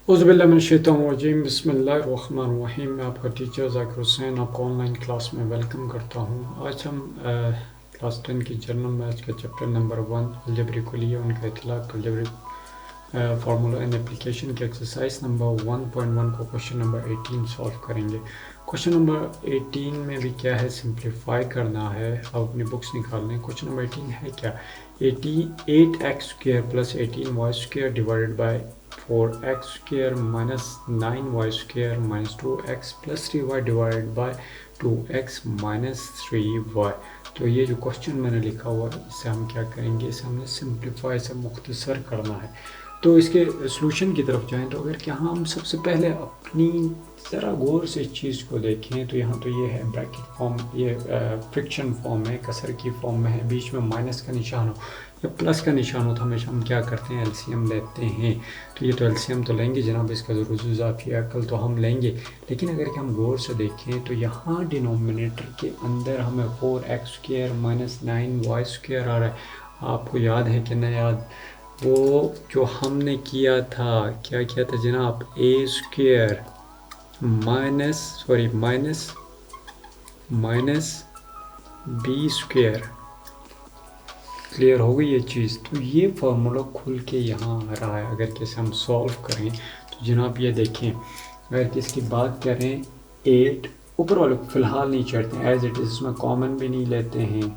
औज़ुबिल्लाहिमिनश्शैतानिर्रजीम बिस्मिल्लाहिर्रहमानिर्रहीम। मैं आपका टीचर ज़ाकिर हुसैन आपको ऑनलाइन क्लास में वेलकम करता हूँ। आज हम क्लास 10 की जनरल मैथ्स का चैप्टर नंबर 1 अलजबरी कुलिया उनका इतलाक़ अलजबरी फार्मूला एंड एप्लीकेशन की एक्सरसाइज नंबर 1.1 को क्वेश्चन नंबर 18 सॉल्व करेंगे। क्वेश्चन नंबर 18 में भी क्या है, सिंप्लीफाई करना है। अब अपनी बुक्स निकाल लें। क्वेश्चन नंबर 18 है क्या, 8x² plus 18y² divided by 4x² minus 9y² minus 2x plus 3y divided by 2x minus 3y। तो ये जो क्वेश्चन मैंने लिखा हुआ है इसे हम क्या करेंगे, इसे हमने सिंप्लीफाई से मुख्तसर करना है। तो इसके सॉल्यूशन की तरफ जाएं तो अगर यहाँ हम सबसे पहले अपनी ज़रा गौर से इस चीज़ को देखें तो यहाँ तो ये है ब्रैकेट फॉर्म, ये फ्रिक्शन फॉर्म है, कसर की फॉर्म में है, बीच में माइनस का निशान हो या प्लस का निशान हो तो हमेशा हम क्या करते हैं, एलसीएम लेते हैं। तो ये तो एलसीएम तो लेंगे जनाब, इसका ज़रूर इजाफी अकल तो हम लेंगे, लेकिन अगर कि हम गौर से देखें तो यहाँ डिनोमिनेटर के अंदर हमें 4x² माइनस 9y² आ रहा है। आपको याद है कि नहीं याद, वो जो हमने किया था, क्या किया था जनाब, माइनस b²। क्लियर हो गई ये चीज़। तो ये फार्मूला खुल के यहाँ आ रहा है। अगर किसे हम सॉल्व करें तो जनाब ये देखें, अगर किसकी बात करें 8 ऊपर वाले को फ़िलहाल नहीं चढ़ते हैं, एज इट इज़, इसमें कॉमन भी नहीं लेते हैं,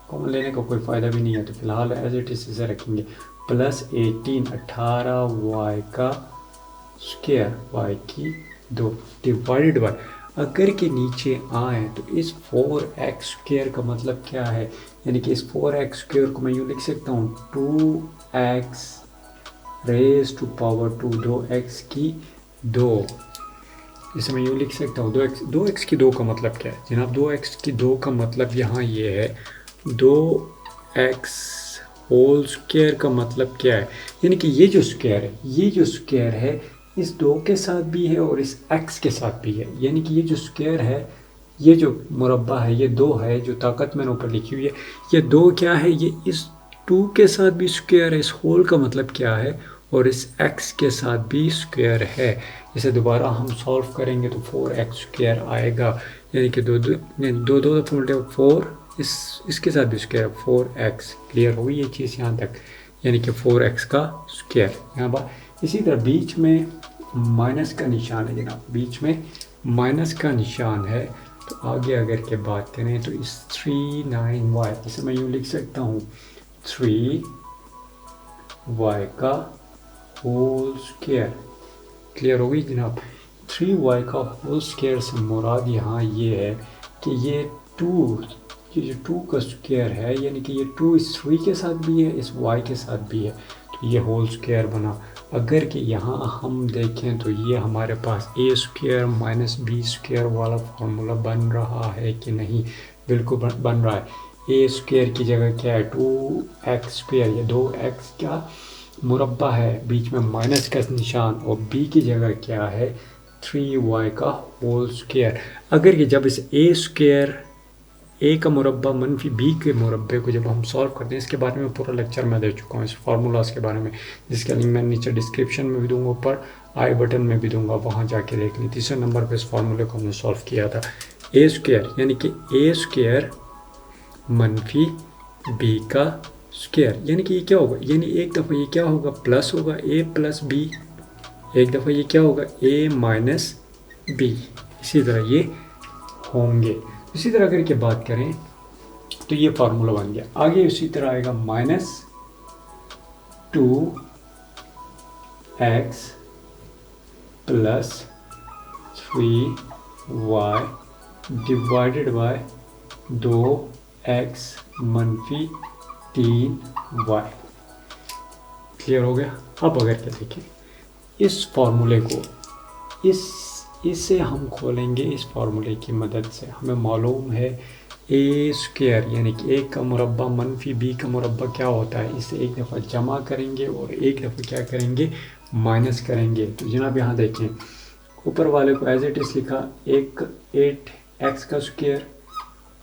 कॉमन लेने का कोई फ़ायदा भी नहीं है, तो फ़िलहाल एज इट इज़ इसे रखेंगे। प्लस 18 y का स्क्वायर y की 2 डिवाइडेड बाय, अगर के नीचे आए तो इस 4x² का मतलब क्या है, यानी कि इस 4x² को मैं यूँ लिख सकता हूँ 2x raise to power 2, 2x की 2, इसे मैं यूँ लिख सकता हूँ 2x की 2 का मतलब क्या है जनाब, 2x की 2 का मतलब यहाँ ये है 2x होल स्क्वायर का मतलब क्या है, यानी कि ये जो स्क्वायर है इस 2 के साथ भी है और इस x के साथ भी है, यानी कि ये जो स्क्वायर है, ये जो मुरब्बा है, ये 2 है, जो ताकत मैंने ऊपर लिखी हुई है, ये 2 क्या है, ये इस 2 के साथ भी स्क्वायर है, इस होल का मतलब क्या है, और इस x के साथ भी स्क्वायर है। इसे दोबारा हम सॉल्व करेंगे तो 4x² आएगा, यानी कि 2 दफ़ा 4, इसके साथ भी स्क्वायर 4x। क्लियर हो गई ये चीज़ यहाँ तक, यानी कि 4x का स्क्वायर यहाँ पर। इसी तरह बीच में माइनस का निशान है जनाब, बीच में माइनस का निशान है, तो आगे अगर के बात करें तो इस 39y, इसे मैं यूँ लिख सकता हूँ 3y का होल स्क्वायर। क्लियर हो गई जनाब। 3y का होल स्क्वायर से मुराद यहाँ ये है कि ये 2, ये जो 2 का स्क्वायर है, यानी कि ये 2 इस 3 के साथ भी है, इस y के साथ भी है, तो ये होल स्क्वायर बना। अगर कि यहाँ हम देखें तो ये हमारे पास a² माइनस b² वाला फार्मूला बन रहा है कि नहीं, बिल्कुल बन रहा है। a² की जगह क्या है 2x², ये 2x का मुरब्बा है, बीच में माइनस का निशान, और b की जगह क्या है 3y का होल स्क्वायर। अगर कि जब इस a का मुरब्बा मनफी b के मुरब्बे को जब हम सॉल्व करते हैं, इसके बारे में पूरा लेक्चर मैं दे चुका हूँ इस फार्मूलाज के बारे में, जिसका लिंक मैं नीचे डिस्क्रिप्शन में भी दूंगा, ऊपर आई बटन में भी दूंगा, वहाँ जाके देख ली। तीसरे नंबर पे इस फार्मूले को हमने सॉल्व किया था। a² यानी कि a² मनफी b का स्क्वायर, यानी कि ये क्या होगा, यानी एक दफ़ा ये क्या होगा, प्लस होगा a प्लस b, एक दफ़ा ये क्या होगा a माइनस b, इसी तरह ये होंगे। इसी तरह अगर के बात करें तो ये फार्मूला बन गया। आगे उसी तरह आएगा -2x plus 3y divided by 2x मनफी 3y। क्लियर हो गया। अब अगर क्या देखें इस फार्मूले को, इसे हम खोलेंगे, इस फार्मूले की मदद से हमें मालूम है a² यानी कि a का मुरब्बा मनफी b का मुरब्बा क्या होता है, इसे एक दफ़ा जमा करेंगे और एक दफ़ा क्या करेंगे, माइनस करेंगे। तो जनाब यहाँ देखें, ऊपर वाले को एज इट इज़ लिखा, 8x का स्क्वायर,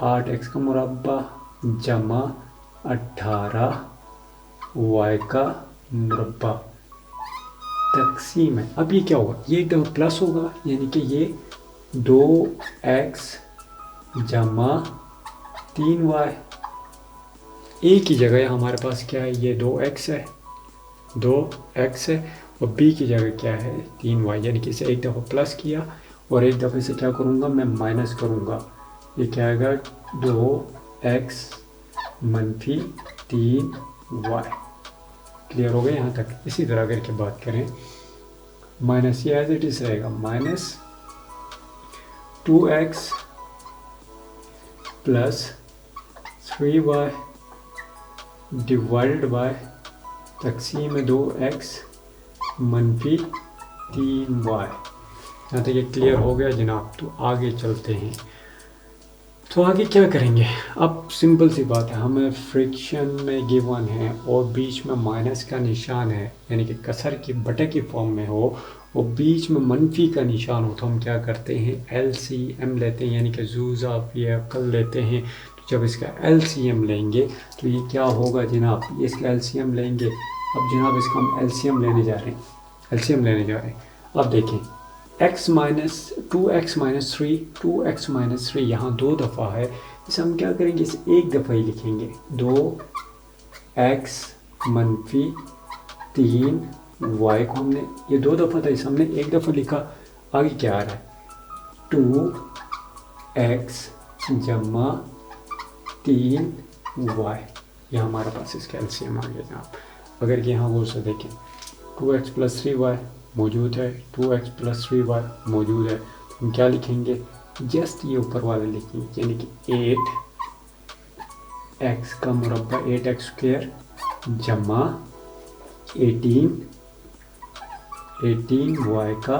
8x का मुरब्बा जमा 18y का मुरब्बा। तकसीम है। अब ये क्या होगा, ये एक दफ़ा प्लस होगा, यानी कि ये 2x जमा 3y। ए की जगह हमारे पास क्या है, ये 2x है, 2x है, और b की जगह क्या है 3y, यानी कि इसे एक दफ़ा प्लस किया और एक दफ़े से क्या करूँगा मैं माइनस करूँगा। ये क्या आएगा 2x मनफी 3y। क्लियर हो गया यहाँ तक। इसी तरह अगर के बात करें माइनस, ये एज इट इज रहेगा minus 2x plus 3y divided by तकसीम 2x मनफी 3y। यहाँ तक ये क्लियर हो गया जनाब। तो आगे चलते हैं। तो आगे क्या करेंगे, अब सिंपल सी बात है, हमें फ्रिक्शन में गिवन है और बीच में माइनस का निशान है, यानी कि कसर की बटे की फॉर्म में हो और बीच में मनफी का निशान हो, तो हम क्या करते हैं LCM लेते हैं, यानी कि जूजा या कल लेते हैं। तो जब इसका LCM लेंगे तो ये क्या होगा जनाब, ये इसका LCM लेंगे। अब जनाब इसका हम LCM लेने जा रहे हैं। अब देखें x माइनस 2x माइनस 3 यहाँ 2 दफ़ा है, इसे हम क्या करेंगे, इसे एक दफ़ा ही लिखेंगे। 2x मनफी 3y को हमने, ये 2 दफ़ा था, इसे हमने एक दफ़ा लिखा। आगे क्या आ रहा है 2x जमा 3y, यह हमारे पास इसका LCM आ गया जनाब। अगर कि यहाँ गौर से देखें 2x प्लस 3y मौजूद है, 2x प्लस 3y मौजूद है, तो हम क्या लिखेंगे, जस्ट ये ऊपर वाले लिखेंगे, यानी कि 8x का मुरब्बा 8x स्क्वायर जमा 18y का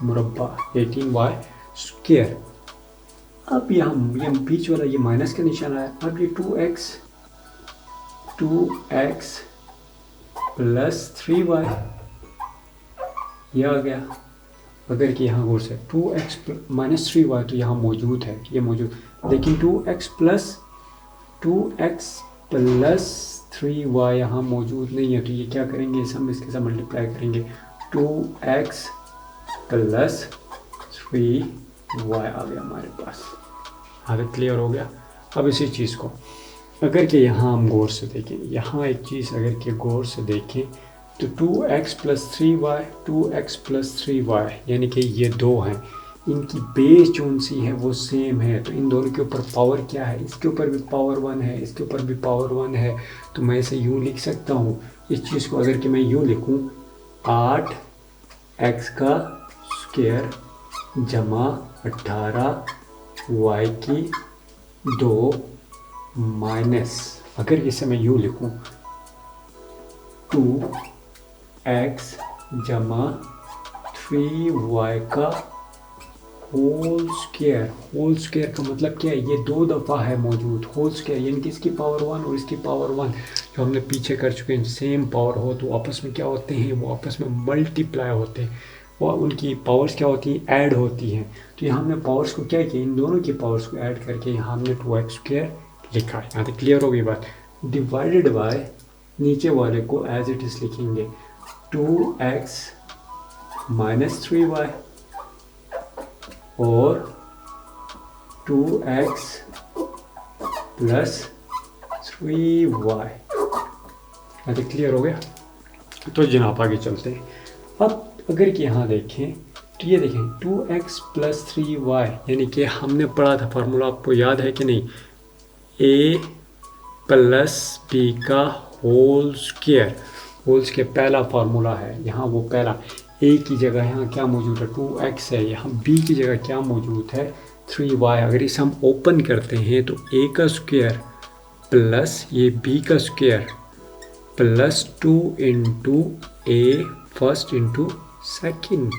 मुरब्बा 18y स्क्वायर। अब यहाँ ये बीच वाला ये माइनस का निशान आया। अब ये 2x प्लस 3y ये आ गया। अगर कि यहाँ गौर से 2x माइनस 3y तो यहाँ मौजूद है, ये मौजूद, लेकिन 2x प्लस 3y यहाँ मौजूद नहीं है। तो ये क्या करेंगे, इसे हम इसके साथ मल्टीप्लाई करेंगे, 2x प्लस 3y आ गया हमारे पास। हाँ क्लियर हो गया। अब इसी चीज़ को अगर कि यहाँ हम गौर से देखें, यहाँ एक चीज़ अगर कि गौर से देखें तो 2x प्लस 3y यानी कि ये दो हैं, इनकी बेस जो सी है वो सेम है। तो इन दोनों के ऊपर पावर क्या है, इसके ऊपर भी पावर 1 है, इसके ऊपर भी पावर 1 है। तो मैं इसे यूँ लिख सकता हूँ, इस चीज़ को अगर कि मैं यूँ लिखूँ 8x का स्क्वायर जमा 18y की 2 माइनस, अगर इसे मैं यूँ लिखूँ 2x जमा 3y का होल स्क्वायर का मतलब क्या है, ये 2 दफ़ा है मौजूद होल स्क्वायर, यानी कि इसकी पावर 1 और इसकी पावर 1 जो हमने पीछे कर चुके हैं, सेम पावर हो तो आपस में क्या होते हैं, वो आपस में मल्टीप्लाई होते हैं, वो उनकी पावर्स क्या होती हैं, ऐड होती हैं। तो यहाँ हमने पावर्स को क्या किया, इन दोनों की पावर्स को ऐड करके यहाँ हमने 2x स्क्वायर लिखा है। यहाँ तक क्लियर हो गई बात। डिवाइडेड बाय नीचे वाले को एज इट इज़ लिखेंगे 2x माइनस 3y और 2x प्लस 3y। तो क्लियर हो गया। तो जनाब आगे चलते हैं। अब अगर कि यहाँ देखें तो ये देखें 2x प्लस 3y यानी कि हमने पढ़ा था फार्मूला, आपको याद है कि नहीं, a प्लस b का होल स्क्वायर पहला फार्मूला है। यहाँ वो पहला a की जगह यहाँ क्या मौजूद है 2x है, यहाँ b की जगह क्या मौजूद है 3y। अगर इसे हम ओपन करते हैं तो a का स्क्वायर प्लस ये b का square plus 2 into a first into second.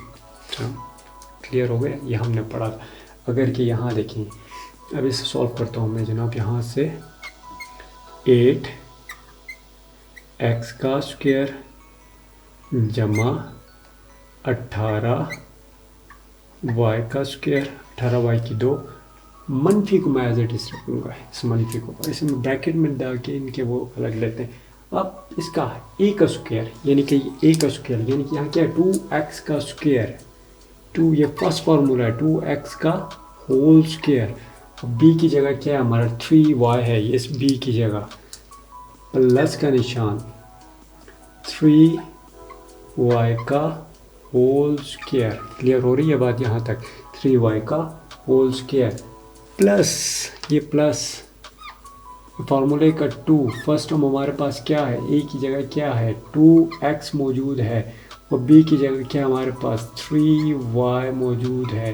Clear हो गया, ये हमने पढ़ा था। अगर कि यहाँ देखें, अब इसे सॉल्व करता हूँ मैं जनाब। यहाँ से 8x का स्क्वायर जमा 18y का स्क्वायर, 18y की 2 मनफी को मैं एज इट इज रखूँगा, इस मनफी को इसे ब्रैकेट में डाल के इनके वो अलग लेते हैं। अब इसका ए का स्क्वायर यानी कि ए का स्क्वायर यानी कि यहाँ क्या है 2x का स्क्वायर 2 ये फर्स्ट फार्मूला है 2x का होल स्क्वायर। b की जगह क्या है हमारा 3y है इस b की जगह प्लस का निशान 3y का होल स्क्वायर। क्लियर हो रही है बात यहाँ तक 3y का होल स्क्वायर प्लस ये प्लस फार्मूले का 2 फर्स्ट टर्म हमारे पास क्या है a की जगह क्या है 2x मौजूद है और b की जगह क्या हमारे पास 3y मौजूद है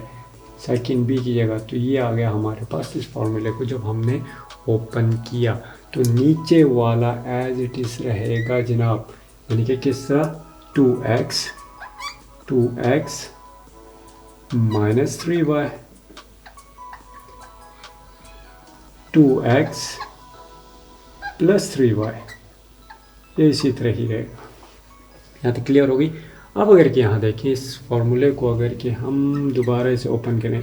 सेकंड b की जगह। तो ये आ गया हमारे पास इस फार्मूले को जब हमने ओपन किया तो नीचे वाला एज इट इज रहेगा जनाब यानी कि किस तरह 2x minus 3y 2x plus 3y ये इसी तरह ही रहेगा। यहाँ तक क्लियर होगी। अब अगर कि यहाँ देखिए इस फॉर्मूले को अगर कि हम दोबारा इसे ओपन करें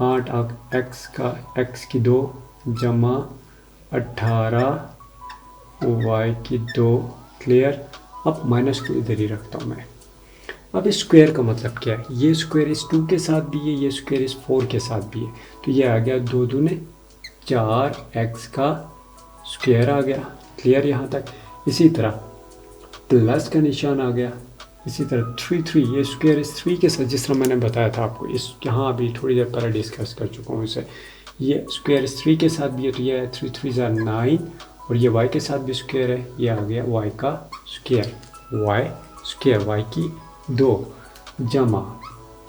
8 x का x की 2 जमा 18 y की 2 क्लियर। अब माइनस को इधर ही रखता हूँ मैं। अब इस स्क्वायर का मतलब क्या है ये स्क्वायर इस 2 के साथ भी है ये स्क्वायर इस 4 के साथ भी है तो ये आ गया 2 दूने 4x का स्क्वायर आ गया। क्लियर यहाँ तक। इसी तरह प्लस का निशान आ गया। इसी तरह 3 ये स्क्वायर इस 3 के साथ जिस तरह मैंने बताया था आपको इस यहाँ अभी थोड़ी देर पहले डिस्कस कर चुका हूँ इसे। ये स्क्वायर इस 3 के साथ भी है तो ये 3 3 9 और ये y के साथ भी स्क्वायर है ये आ गया y का स्क्वायर y की 2 जमा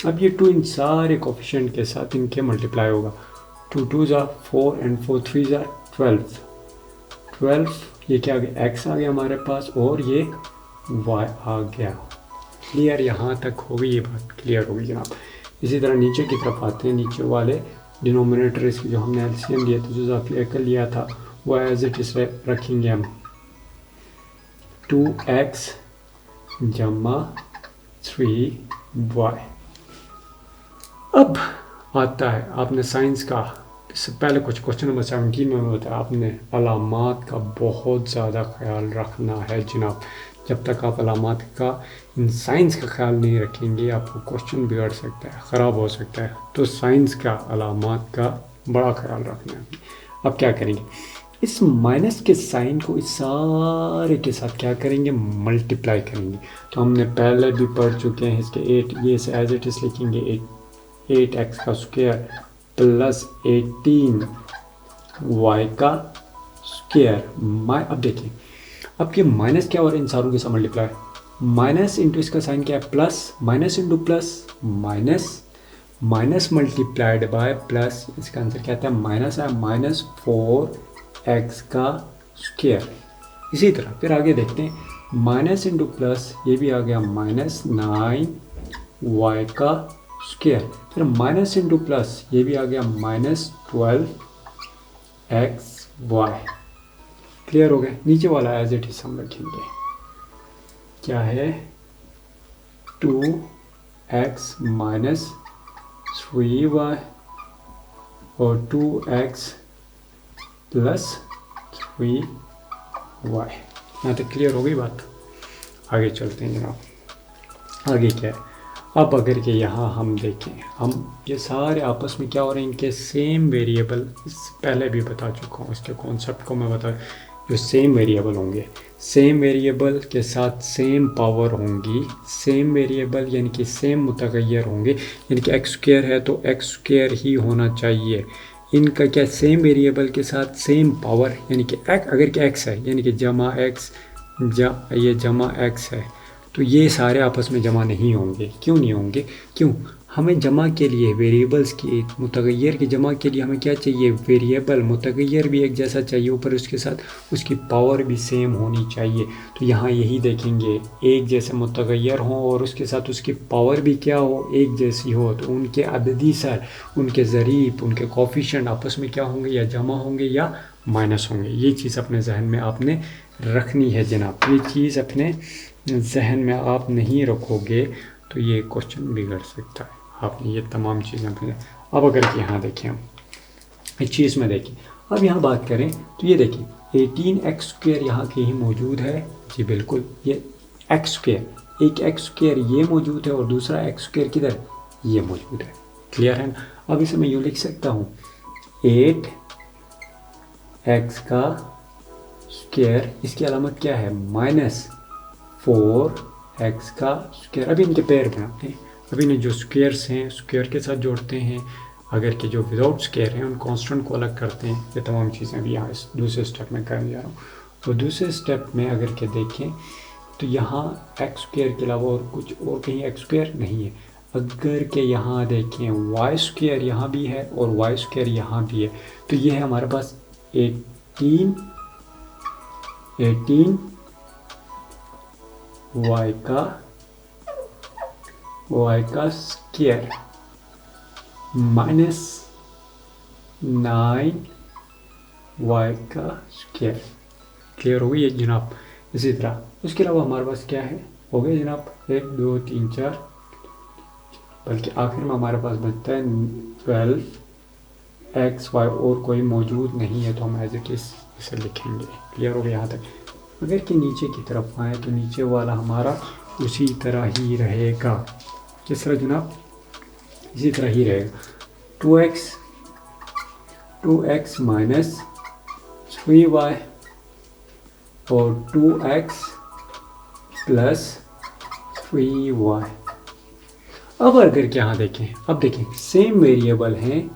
अब ये 2 इन सारे कोफिशिएंट के साथ इनके मल्टीप्लाई होगा 2 2 4 एंड 4 3 12 ये क्या आ गया x आ गया हमारे पास और ये y आ गया। क्लियर यहाँ तक हो गई ये बात क्लियर होगी जनाब। इसी तरह नीचे की तरफ आते हैं। नीचे वाले डिनोमिनेटर इसकी जो हमने एलसीएम लिया था जो इजाफी एकल लिया था वो एज इट इज रखेंगे हम 2x जमा 3y। अब आता है आपने साइंस का इससे पहले कुछ क्वेश्चन नंबर 17 में बताया आपने अलामात का बहुत ज़्यादा ख्याल रखना है जनाब। जब तक आप अलामात का इन साइंस का ख्याल नहीं रखेंगे आपको क्वेश्चन बिगड़ सकता है ख़राब हो सकता है। तो साइंस का अलामात का बड़ा ख्याल रखना है। अब क्या करेंगे इस माइनस के साइन को इस सारे के साथ क्या करेंगे मल्टीप्लाई करेंगे। तो हमने पहले भी पढ़ चुके हैं इसके 8 ये से एज इट इज लिखेंगे 8x का स्क्वायर प्लस 18 y का स्क्वायर। अब देखिए अब ये माइनस क्या हो रहा है इन सारों के साथ मल्टीप्लाई माइनस इंटू इसका साइन क्या है plus minus into plus minus multiplied by plus इसका आंसर क्या आता है माइनस है -4x का स्क्वायर। इसी तरह फिर आगे देखते हैं माइनस इंटू प्लस ये भी आ गया -9y का स्क्वायर। फिर माइनस इंटू प्लस ये भी आ गया -12xy। क्लियर हो गया। नीचे वाला एज इट इज हम रखेंगे क्या है 2x माइनस 3y और 2x प्लस 3y। यहाँ तक क्लियर हो गई बात। आगे चलते हैं जनाब। आगे क्या है अब अगर के यहाँ हम देखें हम ये सारे आपस में क्या हो रहे हैं इनके सेम वेरिएबल पहले भी बता चुका हूँ इसके कॉन्सेप्ट को मैं बता जो सेम वेरिएबल होंगे सेम वेरिएबल के साथ सेम पावर होंगी सेम वेरिएबल यानी कि सेम मुतगय्यर होंगे यानी कि एक्स स्क्वायर है तो एक्स स्क्वायर ही होना चाहिए। इनका क्या सेम वेरिएबल के साथ सेम पावर यानी कि अगर कि एक्स है यानी कि जमा एक्स ये जमा एक्स है तो ये सारे आपस में जमा नहीं होंगे। क्यों नहीं होंगे क्यों हमें जमा के लिए वेरिएबल्स की मुतगय्यर की जमा के लिए हमें क्या चाहिए वेरिएबल मुतगय्यर भी एक जैसा चाहिए ऊपर उसके साथ उसकी पावर भी सेम होनी चाहिए। तो यहाँ यही देखेंगे एक जैसे मुतगय्यर हों और उसके साथ उसकी पावर भी क्या हो एक जैसी हो तो उनके अददी सर उनके ज़रीब उनके कोफिशिएंट आपस में क्या होंगे या जमा होंगे या माइनस होंगे। ये चीज़ अपने जहन में आपने रखनी है जनाब। ये चीज़ अपने जहन में आप नहीं रखोगे तो ये क्वेश्चन बिगड़ सकता है। आपने ये तमाम चीज़ें अपने अब अगर कि यहाँ देखें हम इस चीज़ में देखें अब यहाँ बात करें तो ये देखिए 18x² यहाँ कहीं मौजूद है, जी बिल्कुल, ये x², एक x² ये मौजूद है और दूसरा x² किधर, ये मौजूद है। क्लियर है ना। अब इसे मैं यूँ लिख सकता हूँ 8x², इसकी अलामत क्या है, -4x²। अभी इनके पेयर बनाते हैं, अभी इन्हें जो स्क्वेयर्स हैं स्क्वेयर के साथ जोड़ते हैं, अगर के जो विदाउट स्क्वेयर हैं उन कांस्टेंट को अलग करते हैं। ये तमाम चीज़ें भी यहाँ इस दूसरे स्टेप में करने जा रहा हूँ। और दूसरे स्टेप में अगर के देखें तो यहाँ x² के अलावा और कुछ और कहीं x² नहीं है। अगर के यहाँ देखें y² यहाँ भी है और y² यहाँ भी है, तो ये है हमारे पास 18 y का स्क्वायर -9y का स्क्वायर। क्लियर हो गई है जनाब। इसी तरह उसके अलावा हमारे पास क्या है, हो गया जनाब 1 2 3 4, बल्कि आखिर में हमारे पास बचता है 12xy और कोई मौजूद नहीं है, तो हम एज इट इज़ इसे लिखेंगे। क्लियर हो गया यहाँ तक। अगर कि नीचे की तरफ आए तो नीचे वाला हमारा उसी तरह ही रहेगा। किस तरह जनाब, इसी तरह ही रहेगा। 2x -3y और 2x + 3y। अब अगर के यहाँ देखें, अब देखें सेम वेरिएबल हैं,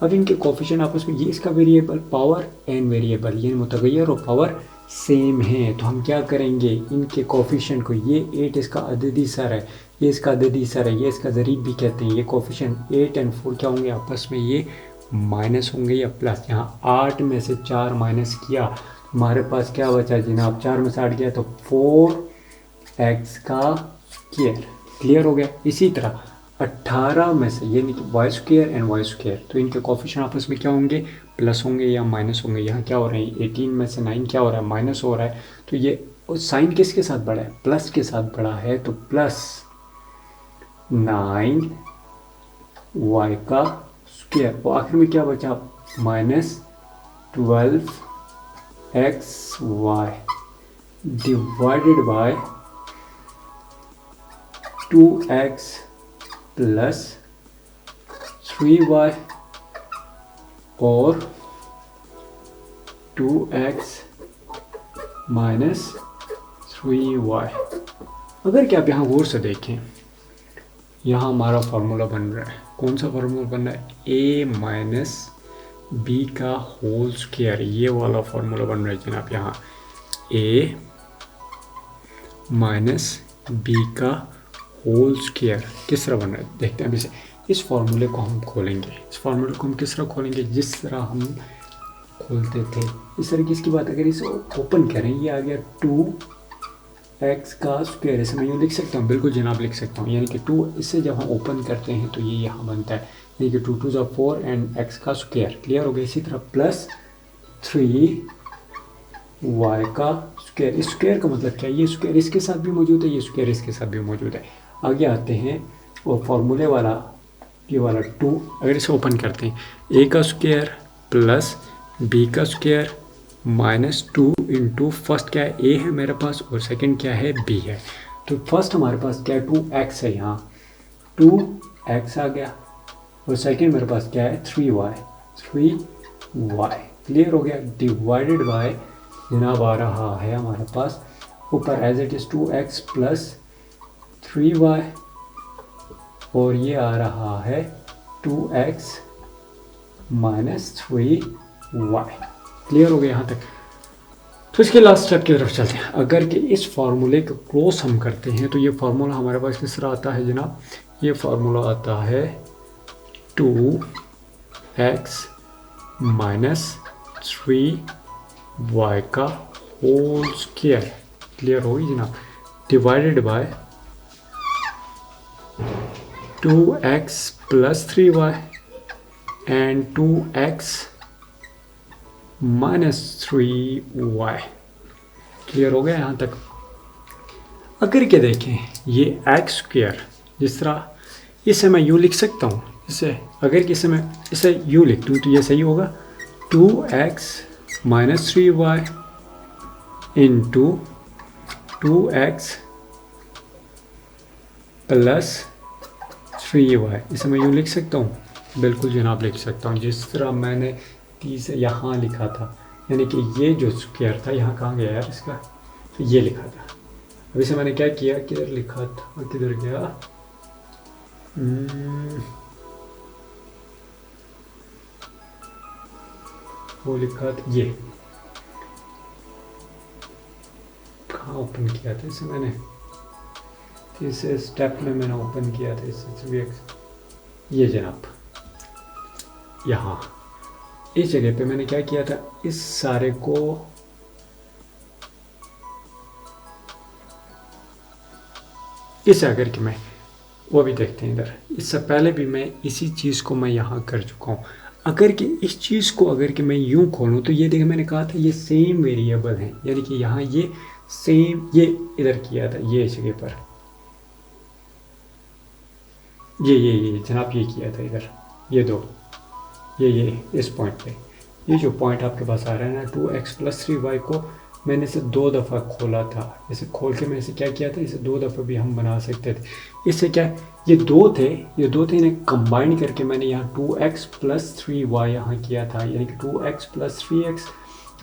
अब इनके कोफिशिएंट आपस में, ये इसका वेरिएबल पावर n वेरिएबल, ये मुतगय्यर और पावर सेम है, तो हम क्या करेंगे, इनके कोफिशिएंट को, ये 8 इसका अददी सर है, ये इसका अददी सर है, ये इसका ज़रीब भी कहते हैं, ये कोफिशिएंट 8 और 4 क्या होंगे आपस में, ये माइनस होंगे या प्लस। यहाँ 8 में से 4 माइनस किया, हमारे पास क्या बचा जनाब, 4 में से 8 गया तो 4x²। क्लियर हो गया। इसी तरह 18 में से, यानी कि y² एंड y², तो इनके कोफिशिएंट आपस में क्या होंगे, प्लस होंगे या माइनस होंगे। यहाँ क्या हो रहे हैं, 18 में से 9 क्या हो रहा है, माइनस हो रहा है, तो ये साइन किसके साथ बढ़ा है, प्लस के साथ बढ़ा है, तो +9y का स्क्वायर। और आखिर में क्या बचा, -12xy divided by 2x + 3y और 2x - 3y। अगर क्या आप यहाँ गौर से देखें, यहाँ हमारा फार्मूला बन रहा है, कौन सा फार्मूला बन रहा है, a - b का होल स्क्वायर, ये वाला फार्मूला बन रहा है जनाब। यहाँ a - b का होल स्क्वायर किस तरह बन रहा है, देखते हैं अभी से। इस फार्मूले को हम खोलेंगे, इस फार्मूले को हम किस तरह खोलेंगे, जिस तरह हम खोलते थे इस तरह की। इसकी बात अगर इसे ओपन करें, ये आ गया 2x का स्क्वायर, इसे मैं यूँ लिख सकता हूँ, बिल्कुल जनाब लिख सकता हूँ, यानी कि 2, इससे जब हम ओपन करते हैं तो ये यहाँ बनता है, यानी कि 2 2 4 एंड x का स्क्वायर। क्लियर हो गया। इसी तरह +3y का स्क्वायर। इस स्क्वायर का मतलब क्या है, ये स्क्वायर इसके साथ भी मौजूद है, ये स्क्वायर इसके साथ भी मौजूद है। आगे आते हैं और फॉर्मूले वाला, ये वाला 2, अगर इसे ओपन करते हैं, a का स्क्वायर + b का स्क्वायर -2 इंटू फर्स्ट क्या है, a है मेरे पास और सेकंड क्या है, b है। तो फर्स्ट हमारे पास क्या है, 2x है, यहाँ 2x आ गया, और सेकंड मेरे पास क्या है, 3y। क्लियर हो गया। डिवाइडेड बाय जनाब आ रहा है हमारे पास ऊपर as it is 2x + 3y और ये आ रहा है 2x - 3y। क्लियर हो गया यहाँ तक। तो इसके लास्ट स्टेप की तरफ चलते हैं। अगर कि इस फार्मूले को क्रॉस हम करते हैं तो ये फार्मूला हमारे पास किस तरह आता है जनाब, ये फार्मूला आता है 2x - 3y का होल स्क्वायर। क्लियर होगी जनाब। Divided by 2x + 3y and 2x - 3y। Clear हो गया यहाँ तक। अगर के देखें ये x², जिस तरह इसे मैं यूँ लिख सकता हूँ, इसे अगर कि इसे मैं इसे यूँ लिख दूँ तो ये सही होगा, 2x minus 3y into 2x plus 3y। इसे मैं यूँ लिख सकता हूँ? बिल्कुल जनाब लिख सकता हूँ, जिस तरह मैंने 30 यहाँ लिखा था, यानी कि ये जो स्क्वायर था यहाँ कहाँ गया यार इसका, तो ये लिखा था। अब इसे मैंने क्या किया, किधर लिखा था, किधर गया, वो लिखा था, ये कहाँ ओपन किया था इसे मैंने, इसे स्टेप में मैंने ओपन किया था इसे, ये जनाब यहाँ इस जगह पे मैंने क्या किया था, इस सारे को इस अगर कि मैं वो भी देखते हैं इधर, इससे पहले भी मैं इसी चीज़ को मैं यहाँ कर चुका हूँ। अगर कि इस चीज़ को अगर कि मैं यूँ खोलूँ तो ये देखिए मैंने कहा था ये सेम वेरिएबल है, यानी कि यहाँ ये सेम ये इधर किया था, ये इस जगह पर ये जनाब ये किया था इधर, ये दो ये इस पॉइंट पे, ये जो पॉइंट आपके पास आ रहा है ना 2x प्लस 3y को मैंने इसे 2 दफ़ा खोला था। इसे खोल के मैं इसे क्या किया था, इसे 2 दफ़ा भी हम बना सकते थे। इससे क्या ये दो थे इन्हें कंबाइन करके मैंने यहाँ 2x प्लस 3y यहाँ किया था, यानी कि 2x प्लस 3x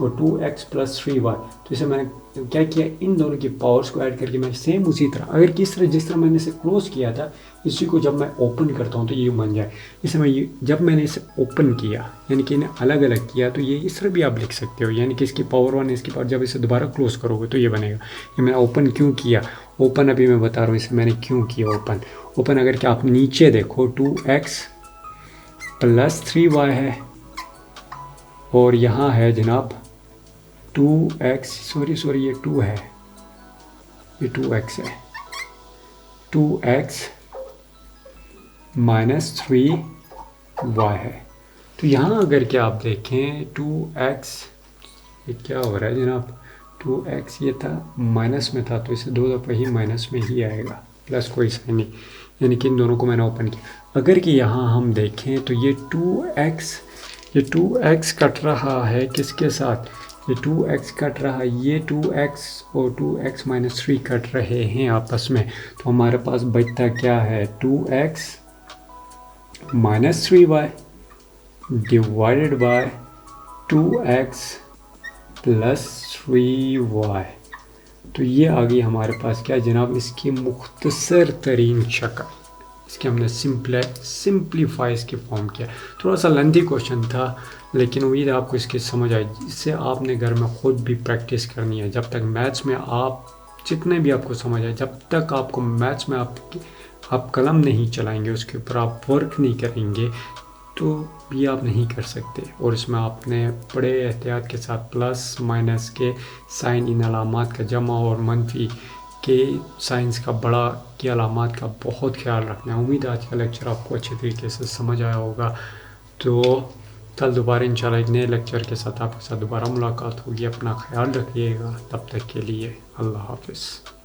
और 2x प्लस 3y। तो इसे मैंने क्या किया, इन दोनों की पावर्स को ऐड करके मैं सेम उसी तरह, अगर किस तरह जिस तरह मैंने इसे क्लोज किया था, इसी को जब मैं ओपन करता हूँ तो ये बन जाए। इसे मैं जब मैंने इसे ओपन किया, यानी कि इन्हें अलग अलग किया, तो ये इस तरह भी आप लिख सकते हो, यानी कि इसकी पावर 1 इसकी पावर, जब इसे दोबारा क्लोज करोगे तो ये बनेगा। ये मैंने ओपन क्यों किया, ओपन अभी मैं बता रहा हूँ इसे मैंने क्यों किया ओपन अगर कि आप नीचे देखो 2x प्लस 3y है और यहाँ है जनाब 2x, सॉरी ये 2 है, ये 2x है, 2x माइनस 3y है। तो यहाँ अगर क्या आप देखें 2x, ये क्या हो रहा है जनाब, 2x ये था माइनस में था, तो इसे 2 दफ़ा ही माइनस में ही आएगा, प्लस कोई साइन नहीं, यानी कि इन दोनों को मैंने ओपन किया। अगर कि यहाँ हम देखें तो ये 2x कट रहा है किसके साथ, ये 2x कट रहा है, ये 2x और 2x माइनस 3 कट रहे हैं आपस में, तो हमारे पास बचता क्या है 2x minus 3y divided by 2x plus 3y। तो ये आ गई हमारे पास क्या जनाब, इसकी मुख्तसर तरीन शक्ल, इसके हमने सिंप्लीफाई इसकी फॉर्म किया। थोड़ा सा लेंथी क्वेश्चन था, लेकिन उम्मीद है आपको इसकी समझ आई। इससे आपने घर में ख़ुद भी प्रैक्टिस करनी है। जब तक मैथ्स में आप जितने भी आपको समझ आए, जब तक आपको मैथ्स में आप कलम नहीं चलाएंगे, उसके ऊपर आप वर्क नहीं करेंगे, तो ये आप नहीं कर सकते। और इसमें आपने बड़े एहतियात के साथ प्लस माइनस के साइन, इन अलामात का जमा और मंफी के साइंस का बड़ा की अलामात का बहुत ख्याल रखना है। उम्मीद है आज का लेक्चर आपको अच्छे तरीके से समझ आया होगा। तो कल दोबारा इंशाल्लाह एक नए लेक्चर के साथ आपके साथ दोबारा मुलाकात होगी। अपना ख्याल रखिएगा, तब तक के लिए अल्लाह हाफ़िज़।